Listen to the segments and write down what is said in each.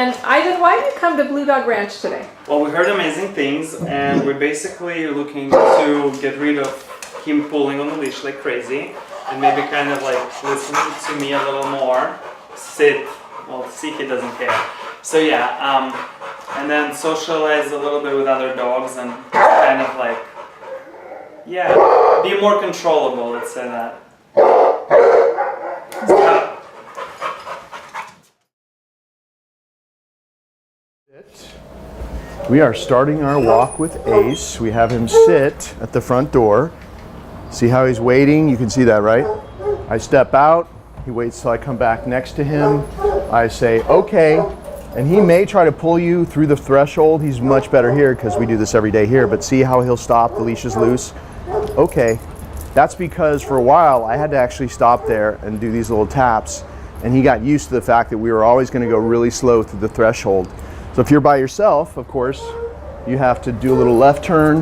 And Ivan, why did you come to Blue Dog Ranch today? Well, we heard amazing things, and we're basically looking to get rid of him pulling on the leash like crazy, and maybe kind of like listen to me a little more, sit, well, see he doesn't care. So yeah, and then socialize a little bit with other dogs and kind of like, yeah, be more controllable, let's say that. We are starting our walk with Ace. We have him sit at the front door. See how he's waiting? You can see that, right? I step out, he waits till I come back next to him. I say, okay, and he may try to pull you through the threshold. He's much better here because we do this every day here, but see how he'll stop, the leash is loose. Okay, that's because for a while I had to actually stop there and do these little taps, and he got used to the fact that we were always going to go really slow through the threshold. So if you're by yourself, of course, you have to do a little left turn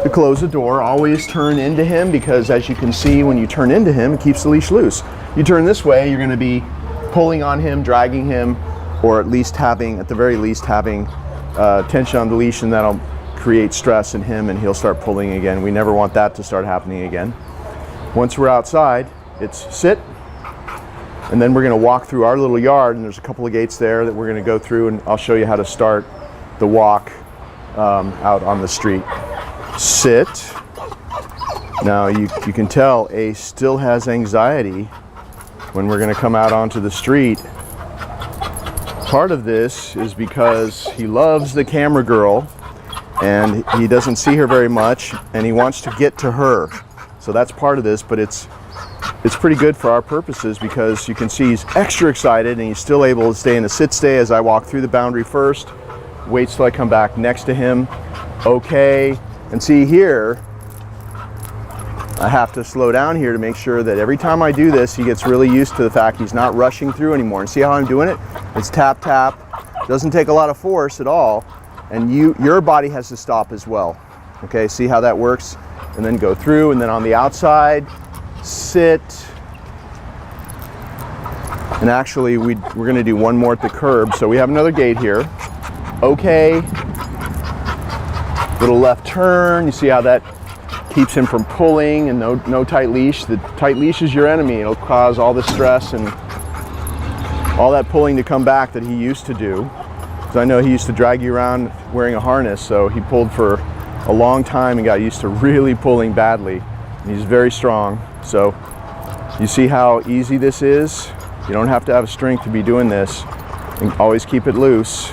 to close the door. Always turn into him, because as you can see, when you turn into him, it keeps the leash loose. You turn this way, you're going to be pulling on him, dragging him, or at least having, at the very least, having tension on the leash, and that'll create stress in him and he'll start pulling again. We never want that to start happening again. Once we're outside, it's sit, and then we're going to walk through our little yard, and there's a couple of gates there that we're going to go through, and I'll show you how to start the walk out on the street. Sit. Now you can tell Ace still has anxiety when we're going to come out onto the street. Part of this is because he loves the camera girl and he doesn't see her very much, and he wants to get to her. So that's part of this, but it's pretty good for our purposes because you can see he's extra excited and he's still able to stay in a sit stay as I walk through the boundary first, waits till I come back next to him. Okay, and see here, I have to slow down here to make sure that every time I do this, he gets really used to the fact he's not rushing through anymore. And see how I'm doing it? It's tap, tap. Doesn't take a lot of force at all. And your body has to stop as well. Okay, see how that works? And then go through, and then on the outside, sit. And actually, we're gonna do one more at the curb. So we have another gate here. Okay. Little left turn. You see how that keeps him from pulling, and no tight leash. The tight leash is your enemy. It'll cause all the stress and all that pulling to come back that he used to do. Because I know he used to drag you around wearing a harness, so he pulled for a long time and got used to really pulling badly. And he's very strong. So you see how easy this is? You don't have to have strength to be doing this, and always keep it loose.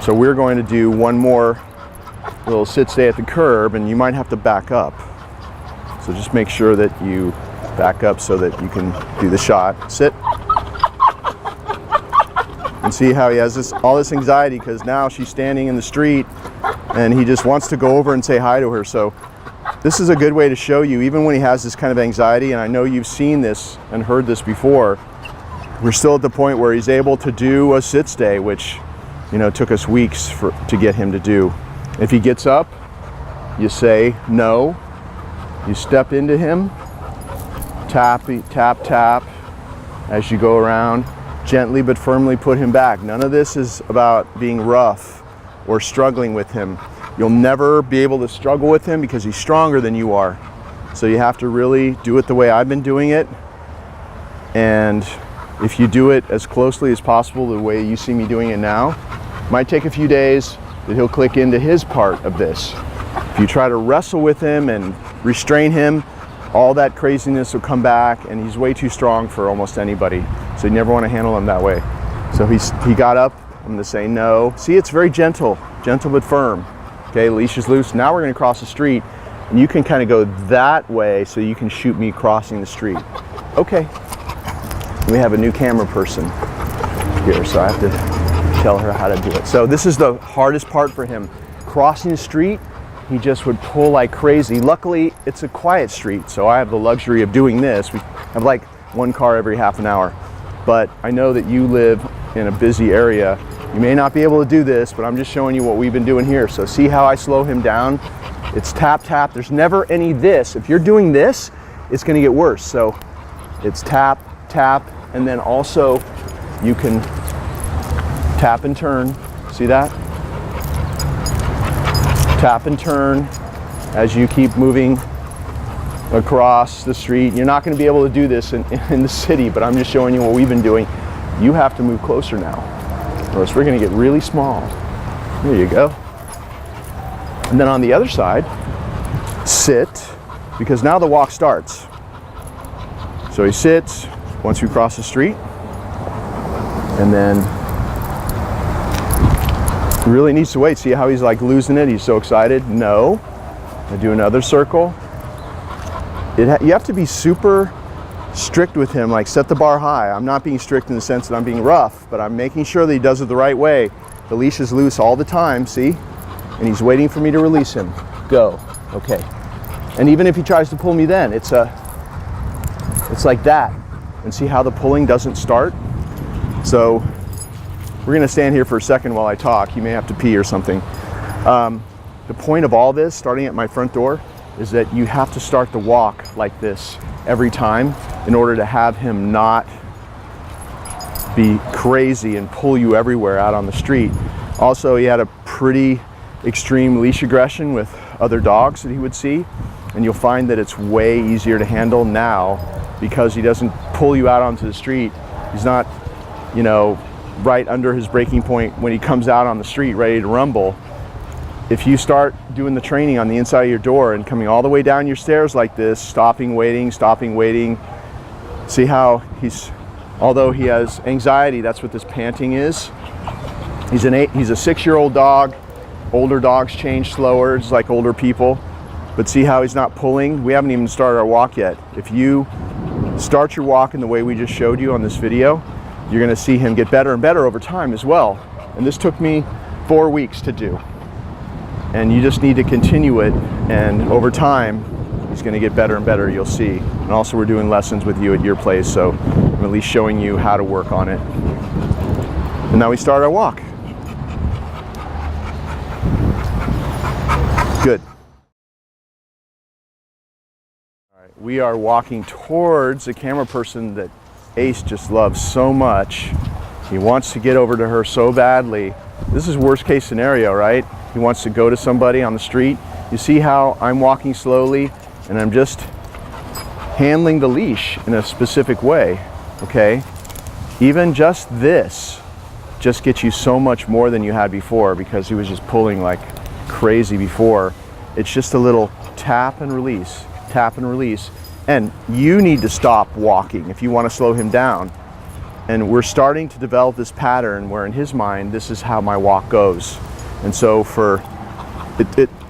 So we're going to do one more little sit stay at the curb, and you might have to back up. So just make sure that you back up so that you can do the shot. Sit. And see how he has all this anxiety because now she's standing in the street and he just wants to go over and say hi to her. So this is a good way to show you, even when he has this kind of anxiety, and I know you've seen this and heard this before, we're still at the point where he's able to do a sit stay, which, you know, took us weeks to get him to do. If he gets up, you say no, you step into him, tap, tap, tap as you go around, gently but firmly put him back. None of this is about being rough or struggling with him. You'll never be able to struggle with him because he's stronger than you are. So you have to really do it the way I've been doing it. And if you do it as closely as possible the way you see me doing it now, it might take a few days that he'll click into his part of this. If you try to wrestle with him and restrain him, all that craziness will come back, and he's way too strong for almost anybody. So you never want to handle him that way. So he got up, I'm going to say no. See, it's very gentle but firm. Okay, leash is loose. Now we're going to cross the street, and you can kind of go that way so you can shoot me crossing the street. Okay. We have a new camera person here, so I have to tell her how to do it. So this is the hardest part for him. Crossing the street, he just would pull like crazy. Luckily, it's a quiet street, so I have the luxury of doing this. We have like one car every half an hour. But I know that you live in a busy area. You may not be able to do this, but I'm just showing you what we've been doing here. So see how I slow him down? It's tap, tap. There's never any this. If you're doing this, it's gonna get worse. So it's tap, tap, and then also you can Tap and turn. See that? Tap and turn as you keep moving across the street. You're not going to be able to do this in the city, but I'm just showing you what we've been doing. You have to move closer now, or else we're going to get really small. There you go. And then on the other side, sit, because now the walk starts. So he sits once we cross the street, and then really needs to wait. See how he's like losing it? He's so excited. No. I do another circle. You have to be super strict with him, like set the bar high. I'm not being strict in the sense that I'm being rough, but I'm making sure that he does it the right way. The leash is loose all the time, see? And he's waiting for me to release him. Go. Okay. And even if he tries to pull me then, it's like that. And see how the pulling doesn't start? So we're gonna stand here for a second while I talk. You may have to pee or something. The point of all this, starting at my front door, is that you have to start the walk like this every time in order to have him not be crazy and pull you everywhere out on the street. Also, he had a pretty extreme leash aggression with other dogs that he would see, and you'll find that it's way easier to handle now because he doesn't pull you out onto the street. He's not, you know, right under his breaking point when he comes out on the street ready to rumble. If you start doing the training on the inside of your door and coming all the way down your stairs like this, stopping, waiting, see how he's, although he has anxiety, that's what this panting is. He's a 6-year-old dog. Older dogs change slower, just like older people. But see how he's not pulling? We haven't even started our walk yet. If you start your walk in the way we just showed you on this video, you're gonna see him get better and better over time as well. And this took me 4 weeks to do. And you just need to continue it, and over time, he's gonna get better and better, you'll see. And also we're doing lessons with you at your place, so I'm at least showing you how to work on it. And now we start our walk. Good. All right, we are walking towards a camera person that Ace just loves so much. He wants to get over to her so badly. This is worst case scenario, right? He wants to go to somebody on the street. You see how I'm walking slowly and I'm just handling the leash in a specific way, okay? Even just this just gets you so much more than you had before because he was just pulling like crazy before. It's just a little tap and release, tap and release. And you need to stop walking if you want to slow him down. And we're starting to develop this pattern where in his mind, this is how my walk goes. And so for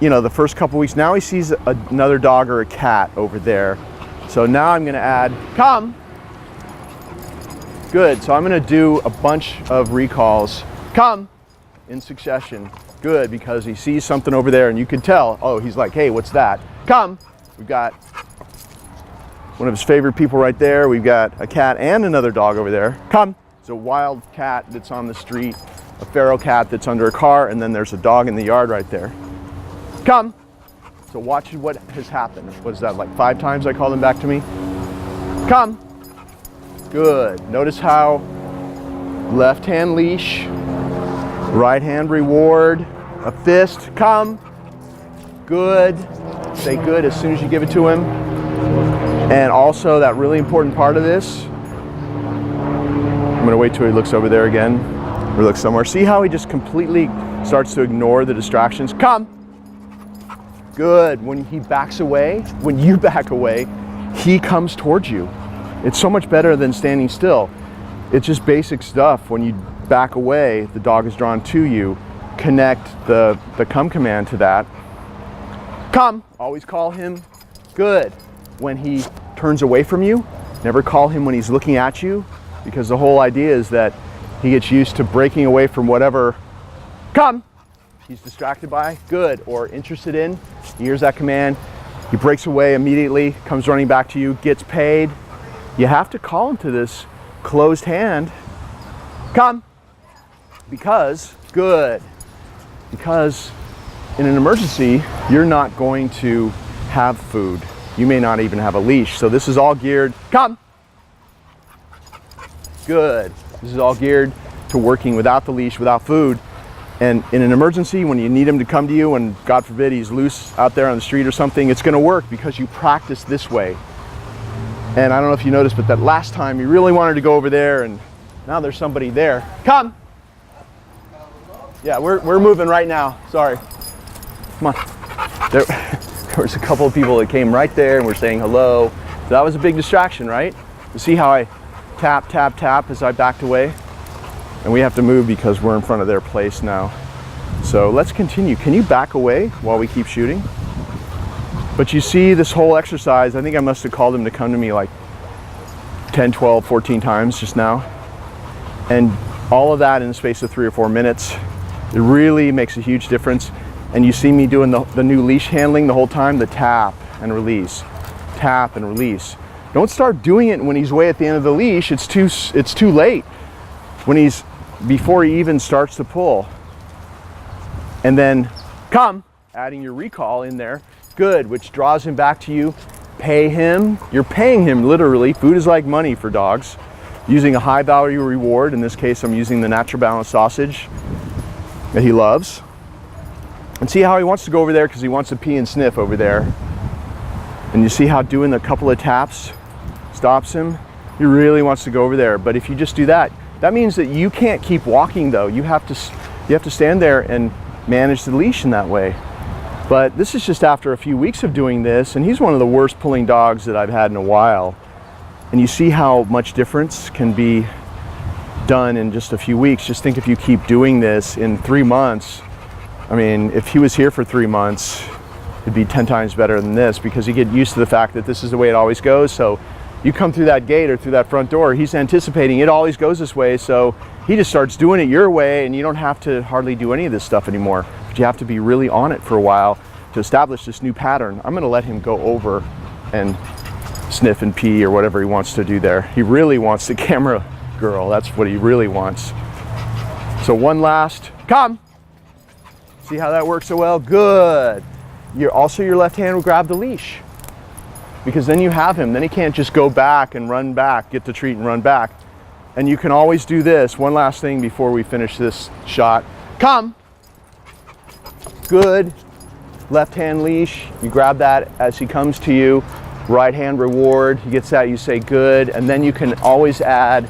you know, the first couple weeks, now he sees another dog or a cat over there. So now I'm gonna add, come. Good, so I'm gonna do a bunch of recalls, come, in succession. Good, because he sees something over there and you can tell, oh, he's like, hey, what's that? Come. We've got one of his favorite people right there. We've got a cat and another dog over there. Come. It's a wild cat that's on the street, a feral cat that's under a car, and then there's a dog in the yard right there. Come. So watch what has happened. What is that, like 5 times I call them back to me? Come. Good. Notice how left hand leash, right hand reward, a fist, come. Good. Say good as soon as you give it to him. And also that really important part of this, I'm gonna wait till he looks over there again, or looks somewhere. See how he just completely starts to ignore the distractions? Come. Good. When he backs away, when you back away, he comes towards you. It's so much better than standing still. It's just basic stuff. When you back away, the dog is drawn to you. Connect the come command to that. Come. Always call him. Good. When he turns away from you, never call him when he's looking at you, because the whole idea is that he gets used to breaking away from whatever come he's distracted by, good, or interested in. He hears that command, he breaks away immediately, comes running back to you, gets paid. You have to call him to this closed hand, come, because, good, because in an emergency, you're not going to have food. You may not even have a leash. So this is all geared, come. Good. This is all geared to working without the leash, without food. And in an emergency, when you need him to come to you and God forbid he's loose out there on the street or something, it's gonna work because you practice this way. And I don't know if you noticed, but that last time you really wanted to go over there and now there's somebody there. Come! Yeah, we're moving right now, sorry. Come on. There was a couple of people that came right there and were saying hello. So that was a big distraction, right? You see how I tap, tap, tap as I backed away? And we have to move because we're in front of their place now. So let's continue. Can you back away while we keep shooting? But you see this whole exercise, I think I must have called him to come to me like 10, 12, 14 times just now. And all of that in the space of 3 or 4 minutes. It really makes a huge difference. And you see me doing the new leash handling the whole time, the tap and release, tap and release. Don't start doing it when he's way at the end of the leash. It's too late. Before he even starts to pull. And then come, adding your recall in there, good, which draws him back to you. Pay him, you're paying him literally. Food is like money for dogs. Using a high value reward, in this case I'm using the Natural Balance sausage that he loves. And see how he wants to go over there because he wants to pee and sniff over there. And you see how doing a couple of taps stops him? He really wants to go over there, but if you just do that, that means that you can't keep walking though. You have to stand there and manage the leash in that way. But this is just after a few weeks of doing this, and he's one of the worst pulling dogs that I've had in a while. And you see how much difference can be done in just a few weeks. Just think if you keep doing this in 3 months, I mean, if he was here for 3 months, it'd be 10 times better than this because you get used to the fact that this is the way it always goes. So you come through that gate or through that front door, he's anticipating it always goes this way, so he just starts doing it your way and you don't have to hardly do any of this stuff anymore. But you have to be really on it for a while to establish this new pattern. I'm gonna let him go over and sniff and pee or whatever he wants to do there. He really wants the camera girl, that's what he really wants. So one last, come! See how that works so well? Good. Your left hand will grab the leash. Because then you have him, then he can't just go back and run back, get the treat and run back. And you can always do this. One last thing before we finish this shot. Come. Good. Left hand leash, you grab that as he comes to you. Right hand reward, he gets that, you say good. And then you can always add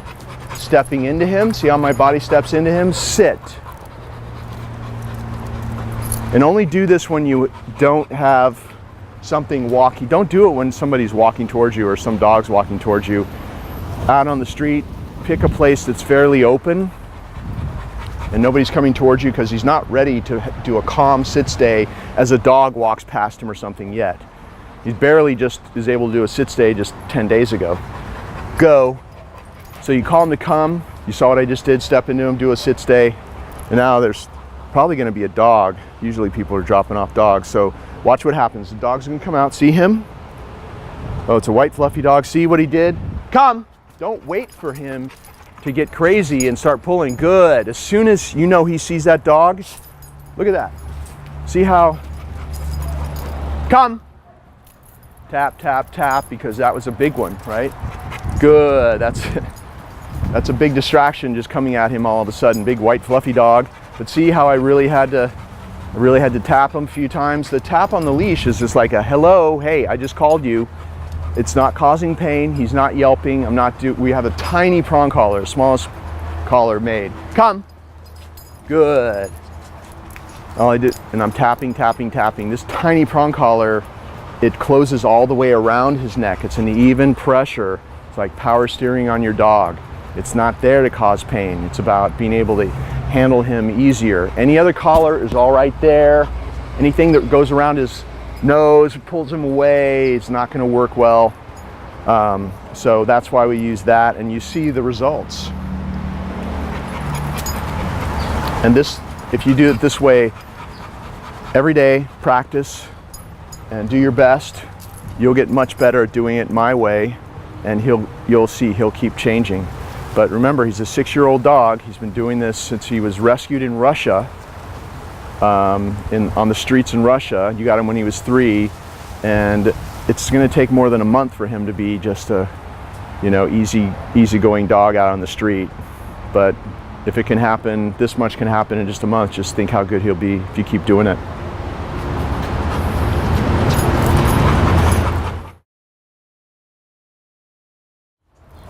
stepping into him. See how my body steps into him? Sit. And only do this when you don't have something walking. Don't do it when somebody's walking towards you or some dog's walking towards you. Out on the street, pick a place that's fairly open and nobody's coming towards you because he's not ready to do a calm sit stay as a dog walks past him or something yet. He barely just is able to do a sit stay just 10 days ago. Go. So you call him to come. You saw what I just did, step into him, do a sit stay. And now there's probably going to be a dog. Usually people are dropping off dogs. So watch what happens. The dog's gonna come out, see him? Oh, it's a white fluffy dog. See what he did? Come! Don't wait for him to get crazy and start pulling. Good. As soon as you know he sees that dog, look at that. See how? Come! Tap, tap, tap, because that was a big one, right? Good. That's a big distraction just coming at him all of a sudden. Big white fluffy dog. But see how I really had to tap him a few times. The tap on the leash is just like a hello, hey, I just called you. It's not causing pain. He's not yelping. We have a tiny prong collar, smallest collar made. Come. Good. All I did, and I'm tapping, tapping, tapping. This tiny prong collar, it closes all the way around his neck. It's an even pressure. It's like power steering on your dog. It's not there to cause pain. It's about being able to handle him easier. Any other collar is all right there. Anything that goes around his nose, pulls him away, it's not going to work well. So that's why we use that, and you see the results. And this, if you do it this way every day, practice and do your best, you'll get much better at doing it my way, and you'll see he'll keep changing. But remember, he's a 6-year-old dog. He's been doing this since he was rescued in Russia, on the streets in Russia. You got him when he was 3, and it's going to take more than a month for him to be just a, easy-going dog out on the street. But if it can happen, this much can happen in just a month, just think how good he'll be if you keep doing it.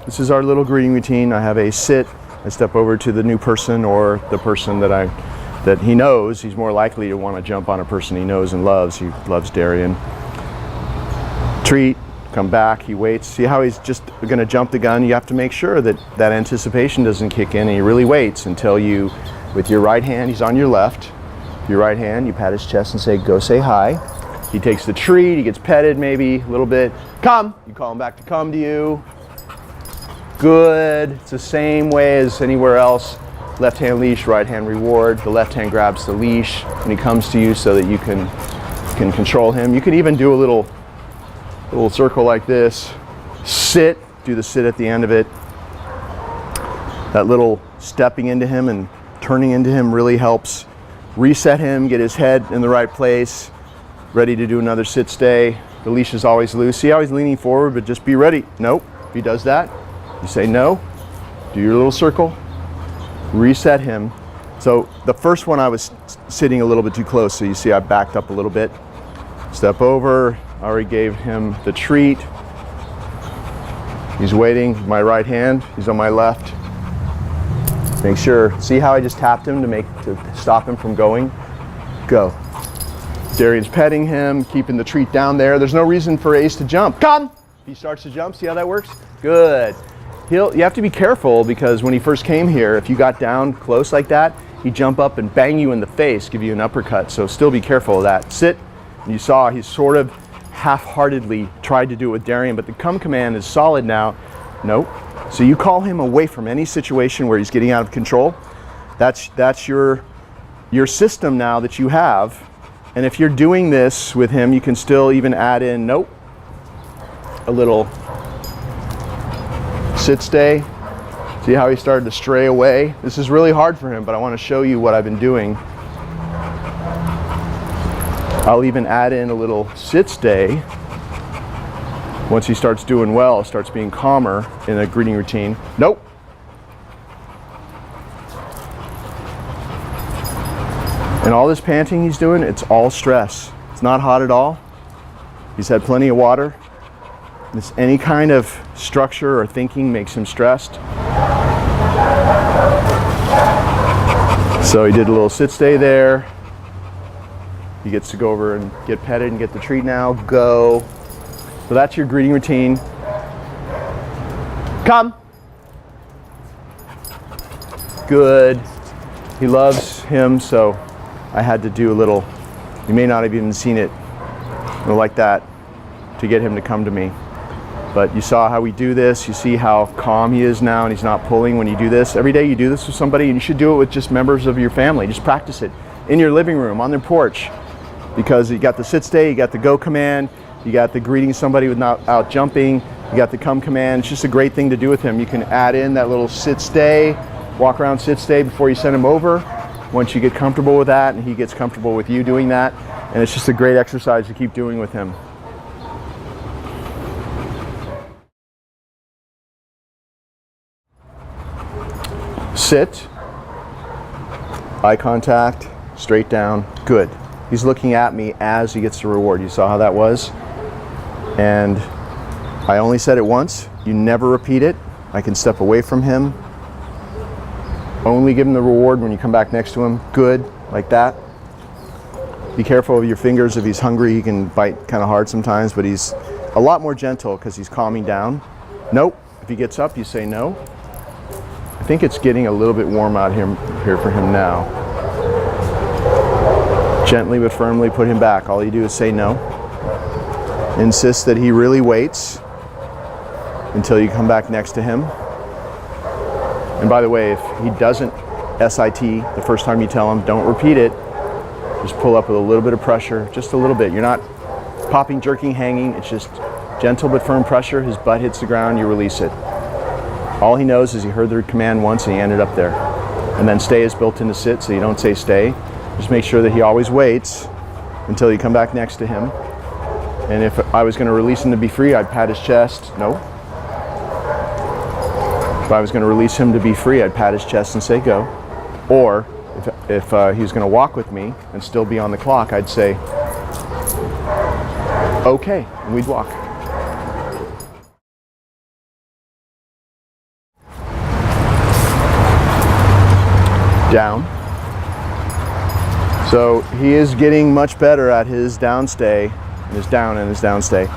This is our little greeting routine. I have a sit, I step over to the new person or the person that he knows. He's more likely to want to jump on a person he knows and loves. He loves Darian. Treat, come back, he waits. See how he's just going to jump the gun? You have to make sure that that anticipation doesn't kick in, and he really waits until you, with your right hand, he's on your left. Your right hand, you pat his chest and say, go say hi. He takes the treat, he gets petted maybe a little bit. Come! You call him back to come to you. Good. It's the same way as anywhere else. Left hand leash, right hand reward. The left hand grabs the leash when he comes to you so that you can control him. You can even do a little circle like this. Sit, do the sit at the end of it. That little stepping into him and turning into him really helps reset him, get his head in the right place, ready to do another sit stay. The leash is always loose. See how he's leaning forward, but just be ready. Nope. If he does that, you say no, do your little circle, reset him. So the first one I was sitting a little bit too close, so you see I backed up a little bit. Step over, I already gave him the treat. He's waiting, my right hand, he's on my left. Make sure, see how I just tapped him to stop him from going? Go. Darian's petting him, keeping the treat down there. There's no reason for Ace to jump. Come! If he starts to jump, see how that works? Good. You have to be careful because when he first came here, if you got down close like that, he'd jump up and bang you in the face, give you an uppercut. So still be careful of that. Sit. And you saw he sort of half-heartedly tried to do it with Darian, but the come command is solid now. Nope. So you call him away from any situation where he's getting out of control. That's your system now that you have. And if you're doing this with him, you can still even add in, nope, a little sit stay. See how he started to stray away? This is really hard for him, but I want to show you what I've been doing. I'll even add in a little sit stay. Once he starts doing well, starts being calmer in a greeting routine. Nope. And all this panting he's doing, it's all stress. It's not hot at all. He's had plenty of water. Any kind of structure or thinking makes him stressed. So he did a little sit stay there. He gets to go over and get petted and get the treat now. Go. So that's your greeting routine. Come. Good. He loves him, so I had to do a little, you may not have even seen it, like that, to get him to come to me. But you saw how we do this. You see how calm he is now and he's not pulling when you do this. Every day you do this with somebody, and you should do it with just members of your family. Just practice it in your living room, on their porch. Because you got the sit stay, you got the go command, you got the greeting somebody without out jumping, you got the come command. It's just a great thing to do with him. You can add in that little sit stay, walk around sit stay before you send him over. Once you get comfortable with that and he gets comfortable with you doing that, and it's just a great exercise to keep doing with him. Sit, eye contact, straight down, good. He's looking at me as he gets the reward. You saw how that was? And I only said it once. You never repeat it. I can step away from him. Only give him the reward when you come back next to him. Good, like that. Be careful of your fingers. If he's hungry, he can bite kind of hard sometimes, but he's a lot more gentle because he's calming down. Nope. If he gets up, you say no. I think it's getting a little bit warm out here for him now. Gently but firmly put him back. All you do is say no. Insist that he really waits until you come back next to him. And by the way, if he doesn't SIT the first time you tell him, don't repeat it. Just pull up with a little bit of pressure, just a little bit. You're not popping, jerking, hanging. It's just gentle but firm pressure. His butt hits the ground, you release it. All he knows is he heard the command once and he ended up there. And then stay is built into sit, so you don't say stay. Just make sure that he always waits until you come back next to him. And if I was going to release him to be free, I'd pat his chest. No. If I was going to release him to be free, I'd pat his chest and say go. Or if he was going to walk with me and still be on the clock, I'd say okay, and we'd walk. Down. So he is getting much better at his downstay, his down and his downstay,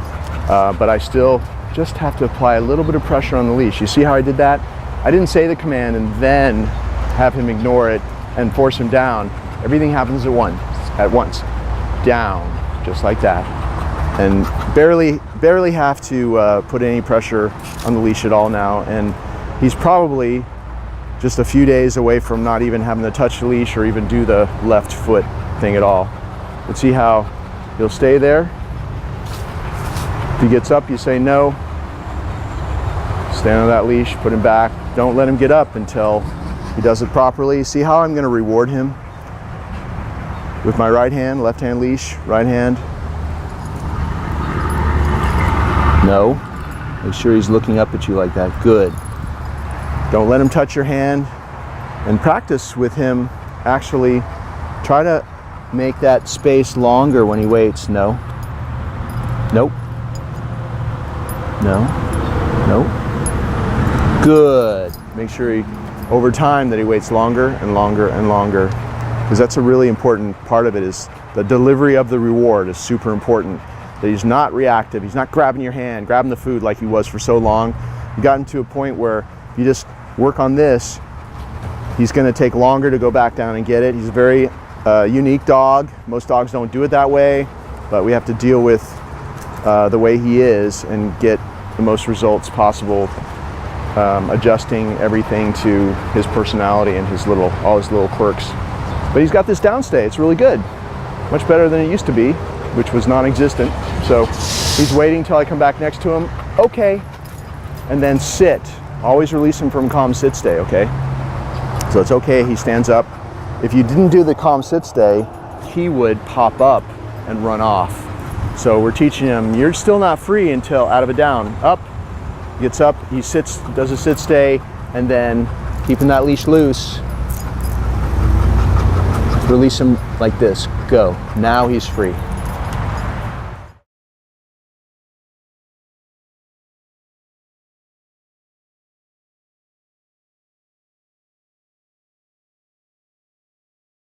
but I still just have to apply a little bit of pressure on the leash. You see how I did that? I didn't say the command and then have him ignore it and force him down. Everything happens at once. Down, just like that. And barely have to put any pressure on the leash at all now. And he's probably just a few days away from not even having to touch the leash or even do the left foot thing at all. But see how he'll stay there. If he gets up, you say no. Stand on that leash, put him back. Don't let him get up until he does it properly. See how I'm going to reward him? With my right hand, left hand leash, right hand. No. Make sure he's looking up at you like that. Good. Don't let him touch your hand, and practice with him. Actually, try to make that space longer when he waits. No. Nope. No. Nope. Good. Make sure over time that he waits longer and longer and longer, because that's a really important part of it. Is the delivery of the reward is super important. That he's not reactive. He's not grabbing your hand, grabbing the food like he was for so long. You've gotten to a point where you just work on this, he's going to take longer to go back down and get it. He's a very unique dog. Most dogs don't do it that way, but we have to deal with the way he is and get the most results possible, adjusting everything to his personality and all his little quirks. But he's got this downstay. It's really good. Much better than it used to be, which was non-existent. So he's waiting till I come back next to him. Okay. And then sit. Always release him from calm sit stay, okay? So it's okay, he stands up. If you didn't do the calm sit stay, he would pop up and run off. So we're teaching him, you're still not free until out of a down. Up, gets up, he sits, does a sit stay, and then keeping that leash loose, release him like this, go. Now he's free.